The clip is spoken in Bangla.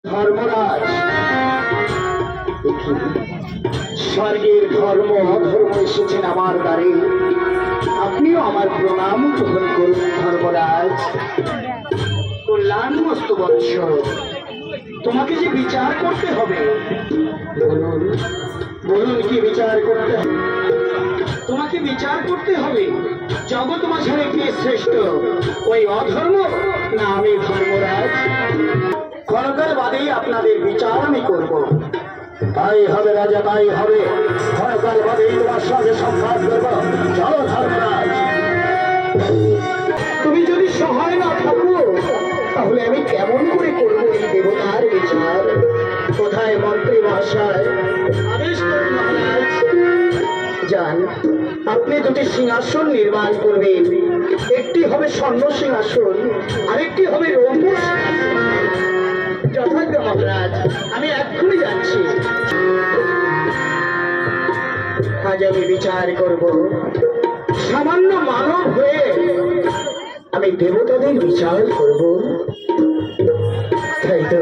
ধর্মরাজ, স্বর্গের ধর্ম অধর্ম এসেছেন আমার দ্বারে, আপনিও আমার প্রণাম গ্রহণ করুন ধর্মরাজ। কল্যাণ মস্ত বৎস, তোমাকে যে বিচার করতে হবে, বলুন বলুন কি বিচার করতে হবে? তোমাকে বিচার করতে হবে জগৎ মাঝারে কে শ্রেষ্ঠ, ওই অধর্ম না আমি ধর্মরাজ? ক্ষণকাল বাদেই আপনাদের বিচার আমি করব। তাই হবে রাজা, তাই হবে। ক্ষণকাল বাদেই তোমার সঙ্গে সংঘাত করব। চলো ধর্মরাজ। তুমি যদি সহায় না থাকো তাহলে আমি কেমন করে করবো এই দেবতার বিচার? কোথায় মন্ত্রী মহাশয়? আদেশ করুন মহারাজ। যান, আপনি দুটি সিংহাসন নির্মাণ করবেন। একটি হবে স্বর্ণ সিংহাসন, আরেকটি হবে রৌপ্য সিংহাসন। যথাজ্ঞা মহারাজ, আমি এক্ষুনি যাচ্ছি। আজ আমি বিচার করব। সামান্য মানব হয়ে আমি দেবতাদের বিচার করব, তাই তো